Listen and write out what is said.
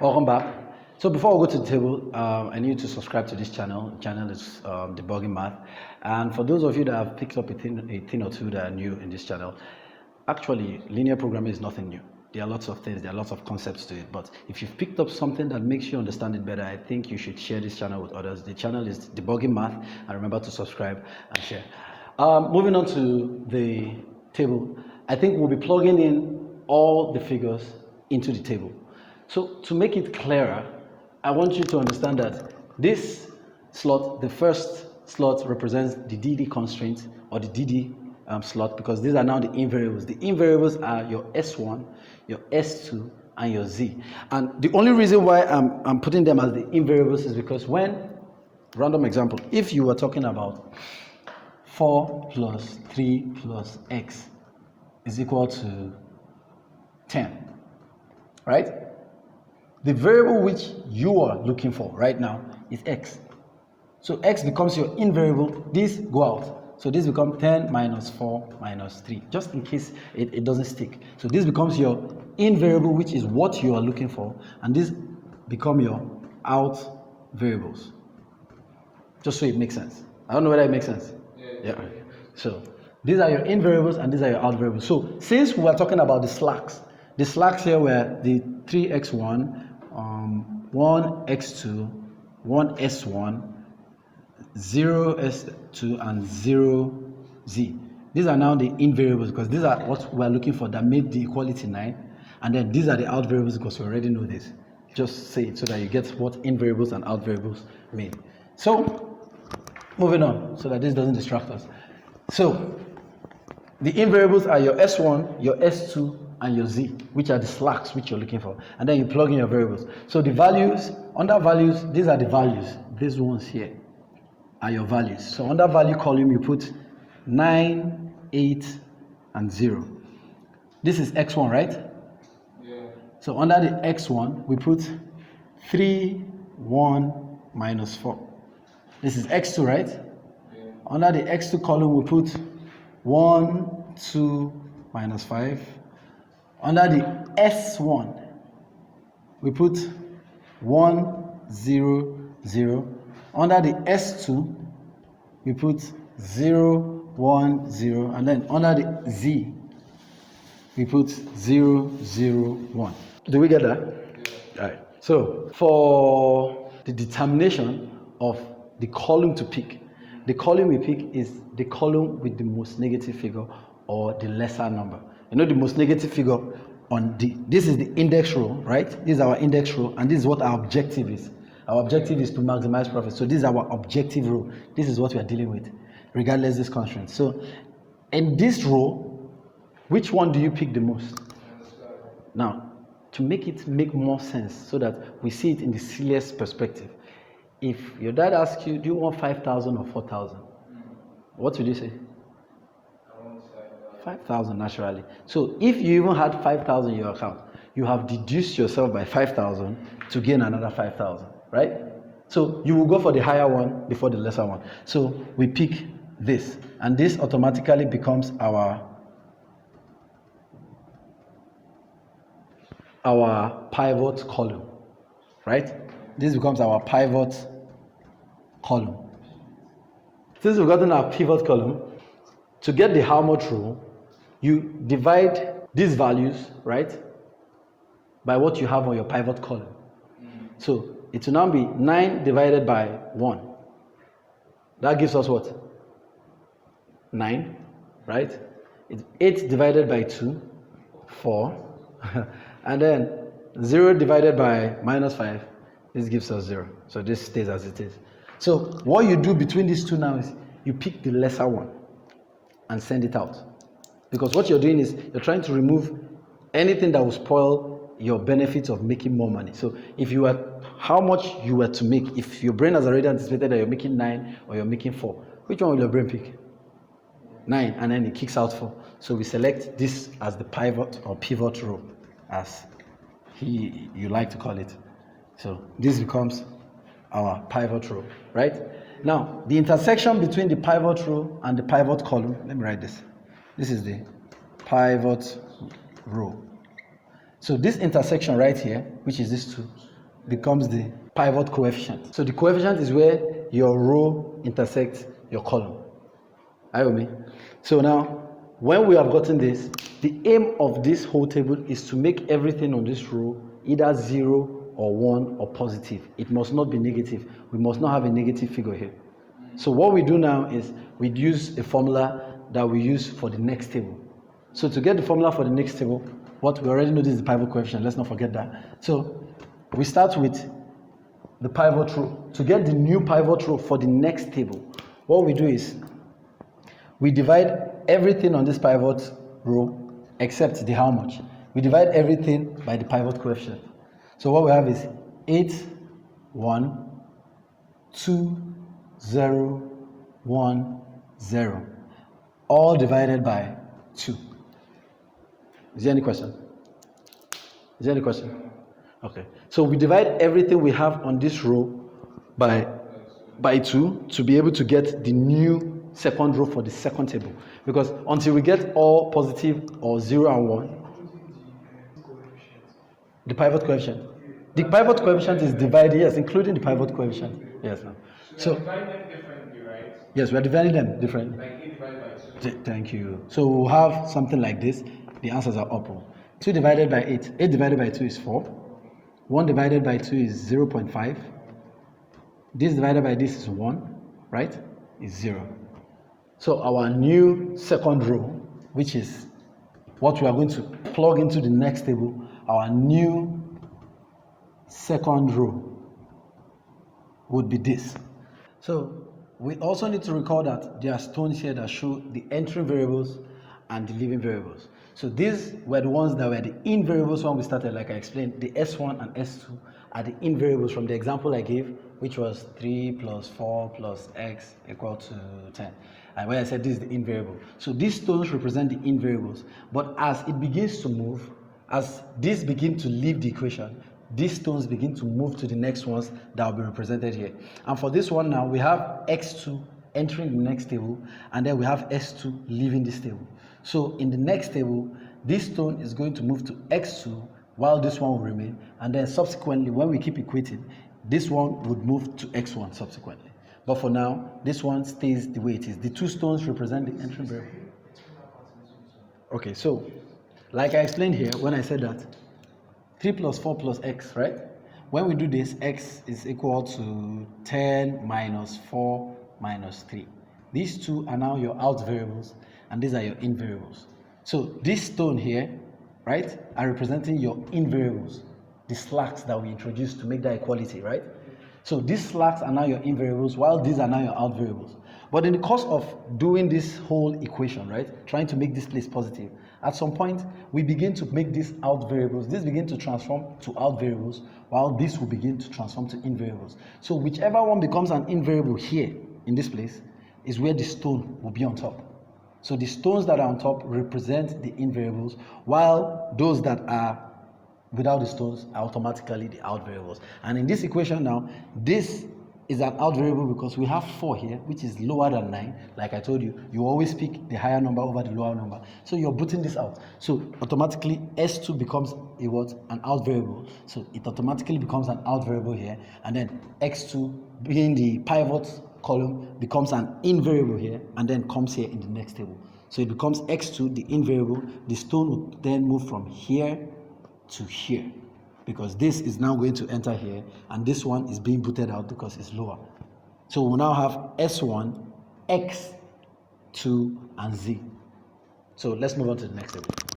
Welcome back. So before we go to the table, I need you to subscribe to this channel. The channel is Debugging Math. And for those of you that have picked up a thing or two that are new in this channel, actually linear programming is nothing new. There are lots of things, there are lots of concepts to it. But if you've picked up something that makes you understand it better, I think you should share this channel with others. The channel is Debugging Math, and remember to subscribe and share. Moving on to the table, I think we'll be plugging in all the figures into the table. So to make it clearer, I want you to understand that this slot, the first slot, represents the DD constraint or the DD slot, because these are now the invariables. The invariables are your S1, your S2, and your Z. And the only reason why I'm putting them as the invariables is because when, random example, if you were talking about 4 plus 3 plus X is equal to 10, right? The variable which you are looking for right now is X. So X becomes your invariable. These go out. So this becomes 10 minus 4 minus 3, just in case it doesn't stick. So this becomes your invariable, which is what you are looking for. And this become your out variables. Just so it makes sense. I don't know whether it makes sense. Yeah. So these are your invariables and these are your out variables. So since we are talking about the slacks here were the 3x1, 1x2, 1s1, 0s2, and 0z. These are now the invariables because these are what we are looking for that made the equality 9. And then these are the out variables because we already know this. Just say it so that you get what invariables and out variables mean. So, moving on so that this doesn't distract us. So, the invariables are your S1, your S2, and your Z, which are the slacks which you're looking for. And then you plug in your variables. So the values, under values, these are the values. These ones here are your values. So under value column, you put 9, 8, and 0. This is X1, right? Yeah. So under the X1, we put 3, 1, minus 4. This is X2, right? Yeah. Under the X2 column, we put 1, 2, minus 5. Under the S1, we put 1, 0, 0. Under the S2, we put 0, 1, 0. And then under the Z, we put 0, 0, 1. Do we get that? Yeah. All right. So for the determination of the column to pick, the column we pick is the column with the most negative figure or the lesser number. You know the most negative figure on this is the index row, right? This is our index row, and this is what our objective is. Our objective is to maximize profit. So this is our objective row. This is what we are dealing with, regardless of this constraint. So in this row, which one do you pick the most? Now, to make it make more sense so that we see it in the silliest perspective, if your dad asks you, do you want 5,000 or 4,000? What would you say? 5,000 naturally. So if you even had 5,000 in your account, you have deduced yourself by 5,000 to gain another 5,000, right? So you will go for the higher one before the lesser one. So we pick this, and this automatically becomes our pivot column, right? This becomes our pivot column. Since we've gotten our pivot column, to get the how much row, you divide these values, right, by what you have on your pivot column. So it will now be 9 divided by 1. That gives us what? 9, right? It's 8 divided by 2, 4. And then 0 divided by minus 5, this gives us 0. So this stays as it is. So what you do between these two now is you pick the lesser one and send it out. Because what you're doing is you're trying to remove anything that will spoil your benefits of making more money. So if you were, how much you were to make, if your brain has already anticipated that you're making 9 or you're making 4, which one will your brain pick? 9, and then it kicks out 4. So we select this as the pivot or pivot row, as you like to call it. So this becomes our pivot row, right? Now, the intersection between the pivot row and the pivot column, let me write this. This is the pivot row. So this intersection right here, which is this two, becomes the pivot coefficient. So the coefficient is where your row intersects your column. Are you with me? So now, when we have gotten this, the aim of this whole table is to make everything on this row either 0 or 1 or positive. It must not be negative. We must not have a negative figure here. So what we do now is we use a formula that we use for the next table. So to get the formula for the next table, what we already know, this is the pivot coefficient. Let's not forget that. So we start with the pivot row. To get the new pivot row for the next table, what we do is we divide everything on this pivot row except the how much. We divide everything by the pivot coefficient. So what we have is 8, 1, 2, 0, 1, 0. All divided by 2. Is there any question? Is there any question? Okay. So we divide everything we have on this row by 2 to be able to get the new second row for the second table. Because until we get all positive or 0 and 1, the pivot coefficient. The pivot coefficient is divided, yes, including the pivot coefficient. Yes. No. So we are dividing them differently, right? Yes, we are dividing them differently. Like 8 divided by 2. Thank you. So we'll have something like this. The answers are up. 2 divided by 8. 8 divided by 2 is 4. 1 divided by 2 is 0.5. This divided by this is 1, right? Is 0. So our new second row, which is what we are going to plug into the next table, our new second row would be this. So we also need to recall that there are stones here that show the entering variables and the leaving variables. So these were the ones that were the in variables when we started, like I explained. The S1 and S2 are the in variables from the example I gave, which was 3 plus 4 plus x equal to 10. And when I said this is the in variable. So these stones represent the in variables. But as it begins to move, as these begin to leave the equation, these stones begin to move to the next ones that will be represented here. And for this one now, we have x2 entering the next table, and then we have s2 leaving this table. So in the next table, this stone is going to move to x2 while this one will remain, and then subsequently, when we keep equating, this one would move to x1 subsequently. But for now, this one stays the way it is. The two stones represent the entering variable. Okay, so like I explained here when I said that 3 plus 4 plus x, right? When we do this, x is equal to 10 minus 4 minus 3. These two are now your out variables, and these are your in variables. So this stone here, right, are representing your in variables, the slacks that we introduced to make that equality, right? So these slacks are now your in variables, while these are now your out variables. But in the course of doing this whole equation, right, trying to make this place positive, at some point, we begin to make these out variables. These begin to transform to out variables, while this will begin to transform to in variables. So whichever one becomes an in variable here, in this place, is where the stone will be on top. So the stones that are on top represent the in variables, while those that are without the stones are automatically the out variables. And in this equation now, this is an out variable because we have 4 here, which is lower than 9. Like I told you, you always pick the higher number over the lower number. So you're putting this out. So automatically S2 becomes a what? An out variable. So it automatically becomes an out variable here. And then X2 being the pivot column becomes an in variable here and then comes here in the next table. So it becomes X2, the in variable. The stone will then move from here to here, because this is now going to enter here, and this one is being booted out because it's lower. So we'll now have S1, X2, and Z. So let's move on to the next table.